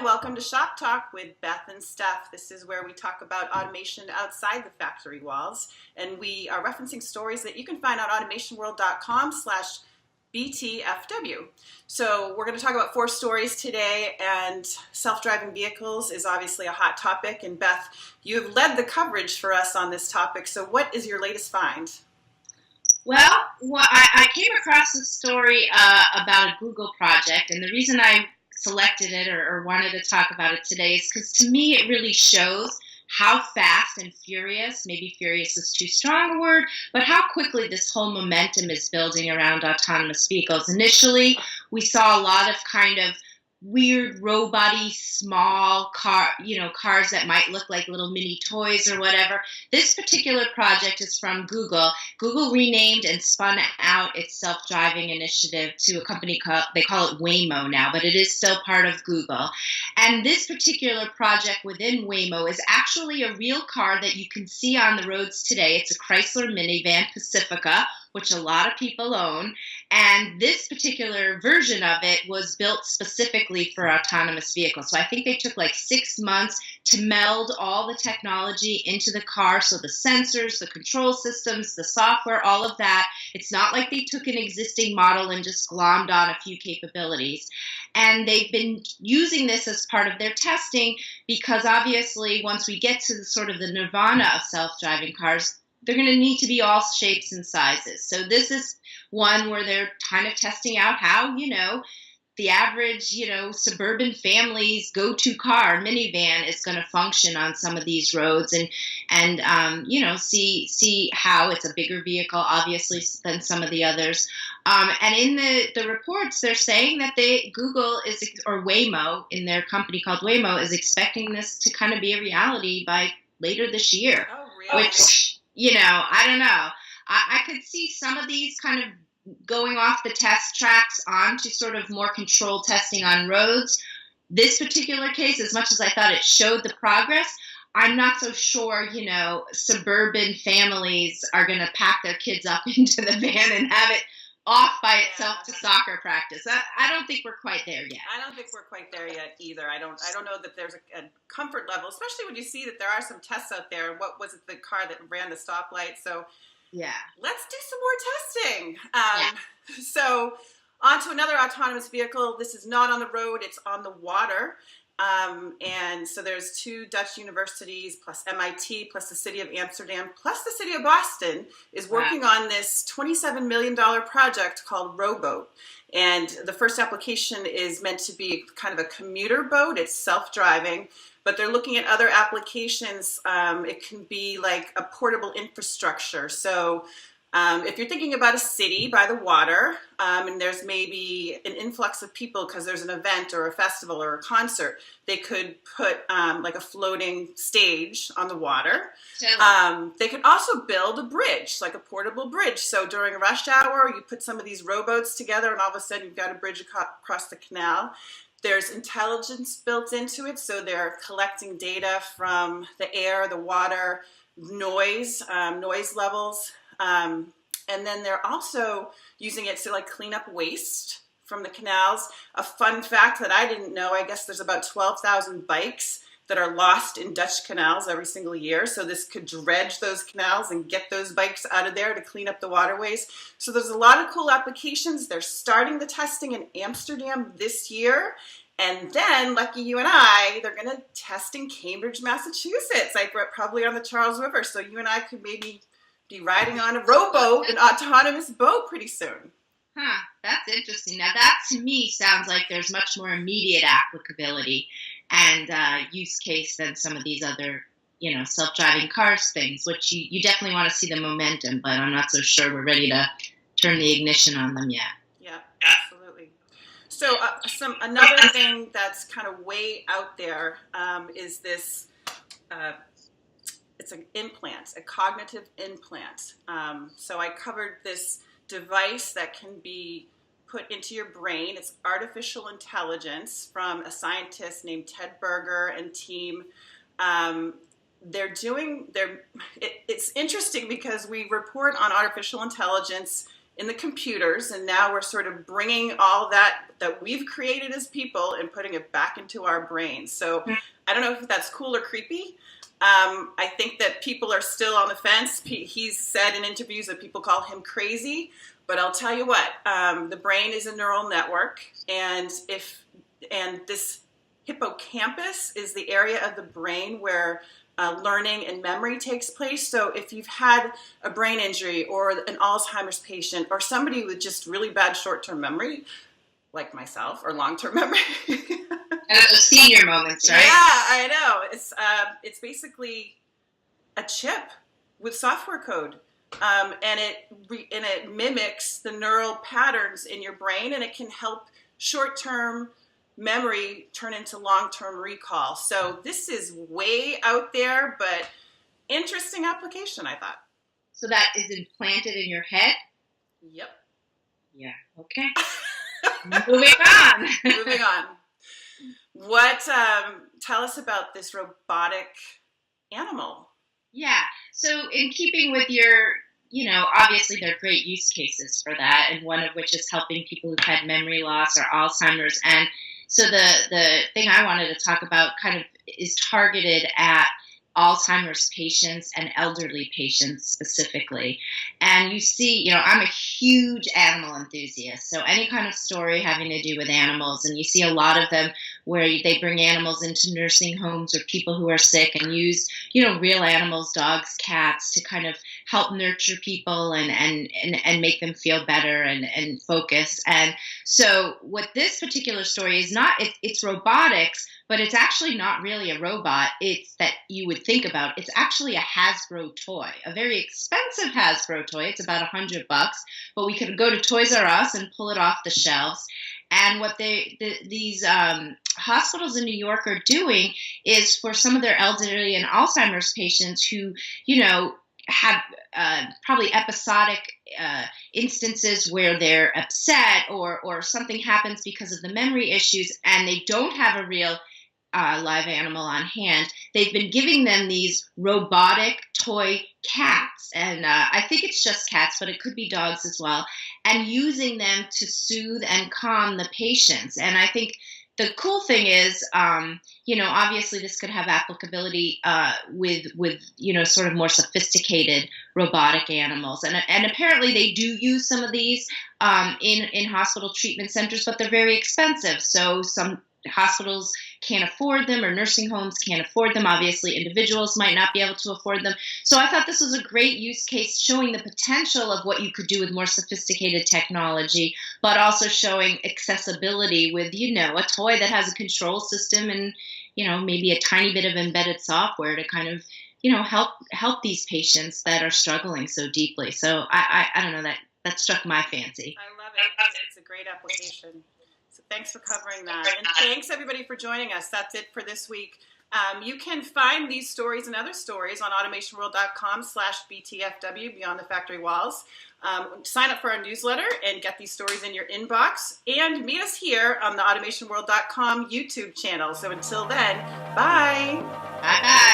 welcome to Shop Talk with Beth and Steph. This is where we talk about automation outside the factory walls, and we are referencing stories that you can find on automationworld.com/BTFW. So we're going to talk about 4 stories today, and self-driving vehicles is obviously a hot topic. And Beth, you have led the coverage for us on this topic. So what is your latest find? Well, I came across a story about a Google project, and the reason I selected it or wanted to talk about it today is because to me it really shows how fast and furious, maybe furious is too strong a word, but how quickly this whole momentum is building around autonomous vehicles. Initially, we saw a lot of kind of weird robot-y small cars that might look like little mini toys or whatever. This particular project is from Google. Google renamed and spun out its self-driving initiative to a company they call it Waymo now, but it is still part of Google. And this particular project within Waymo is actually a real car that you can see on the roads today. It's a Chrysler minivan Pacifica, which a lot of people own. And this particular version of it was built specifically for autonomous vehicles. So I think they took like 6 months to meld all the technology into the car. So the sensors, the control systems, the software, all of that. It's not like they took an existing model and just glommed on a few capabilities. And they've been using this as part of their testing because obviously once we get to the nirvana of self-driving cars, they're going to need to be all shapes and sizes. So this is one where they're kind of testing out how, the average, suburban family's go-to car, minivan, is going to function on some of these roads and see how it's a bigger vehicle, obviously, than some of the others. And in the reports, they're saying that Waymo, in their company called Waymo, is expecting this to kind of be a reality by later this year. Oh, really? Which, I don't know. I could see some of these kind of going off the test tracks onto sort of more controlled testing on roads. This particular case, as much as I thought it showed the progress, I'm not so sure, suburban families are going to pack their kids up into the van and have it off by itself to soccer practice. I don't think we're quite there yet. I don't think we're quite there yet either. I don't know that there's a comfort level, especially when you see that there are some tests out there. What was it, the car that ran the stoplight? So yeah, let's do some more testing. So on to another autonomous vehicle. This is not on the road, it's on the water. And so there's 2 Dutch universities plus MIT plus the city of Amsterdam plus the city of Boston is working on this $27 million project called Rowboat. And the first application is meant to be kind of a commuter boat. It's self-driving, but they're looking at other applications. It can be like a portable infrastructure. So if you're thinking about a city by the water, and there's maybe an influx of people because there's an event or a festival or a concert, they could put like a floating stage on the water. They could also build a bridge, like a portable bridge. So during rush hour, you put some of these rowboats together and all of a sudden you've got a bridge across the canal. There's intelligence built into it, so they're collecting data from the air, the water, noise levels. And then they're also using it to like clean up waste from the canals. A fun fact that I didn't know, I guess there's about 12,000 bikes that are lost in Dutch canals every single year. So this could dredge those canals and get those bikes out of there to clean up the waterways. So there's a lot of cool applications. They're starting the testing in Amsterdam this year. And then, lucky you and I, they're going to test in Cambridge, Massachusetts, like we're probably on the Charles River. So you and I could maybe be riding on a rowboat, an autonomous boat pretty soon. That's interesting. Now that to me sounds like there's much more immediate applicability and use case than some of these other, self-driving cars things, which you definitely want to see the momentum, but I'm not so sure we're ready to turn the ignition on them yet. Yeah, absolutely. So another thing that's kind of way out there is this. It's an implant, a cognitive implant. So I covered this device that can be put into your brain. It's artificial intelligence from a scientist named Ted Berger and team. It's interesting because we report on artificial intelligence in the computers, and now we're sort of bringing all that we've created as people and putting it back into our brains. So I don't know if that's cool or creepy. I think that people are still on the fence. He's said in interviews that people call him crazy, but I'll tell you what, the brain is a neural network, and this hippocampus is the area of the brain where learning and memory takes place. So if you've had a brain injury or an Alzheimer's patient or somebody with just really bad short-term memory, like myself, or long-term memory. Those senior moments, right? Yeah, I know. It's basically a chip with software code. And it mimics the neural patterns in your brain, and it can help short-term memory turn into long-term recall. So this is way out there, but interesting application, I thought. So that is implanted in your head? Yep. Yeah, okay. Moving on. Moving on. Tell us about this robotic animal. Yeah, so in keeping with your, obviously there are great use cases for that, and one of which is helping people who've had memory loss or Alzheimer's. And so the thing I wanted to talk about kind of is targeted at Alzheimer's patients and elderly patients specifically. And you see, I'm a huge animal enthusiast. So any kind of story having to do with animals, and you see a lot of them where they bring animals into nursing homes or people who are sick and use, real animals, dogs, cats, to kind of help nurture people and make them feel better and focus. And so what this particular story is not, it's robotics, but it's actually not really a robot. It's that you would think about. It's actually a Hasbro toy, a very expensive Hasbro toy. It's about $100, but we could go to Toys R Us and pull it off the shelves. And what these hospitals in New York are doing is for some of their elderly and Alzheimer's patients who, have probably episodic instances where they're upset or something happens because of the memory issues, and they don't have a real live animal on hand. They've been giving them these robotic toy cats, and I think it's just cats, but it could be dogs as well, and using them to soothe and calm the patients. And I think the cool thing is, obviously this could have applicability with sort of more sophisticated robotic animals. And apparently they do use some of these in hospital treatment centers, but they're very expensive. So some hospitals can't afford them, or nursing homes can't afford them. Obviously, individuals might not be able to afford them. So I thought this was a great use case showing the potential of what you could do with more sophisticated technology, but also showing accessibility with, a toy that has a control system and, maybe a tiny bit of embedded software to kind of, help these patients that are struggling so deeply. So I don't know, that struck my fancy. I love it. It's a great application. So thanks for covering that. And thanks, everybody, for joining us. That's it for this week. You can find these stories and other stories on automationworld.com/BTFW, Beyond the Factory Walls. Sign up for our newsletter and get these stories in your inbox. And meet us here on the automationworld.com YouTube channel. So until then, bye. Bye-bye.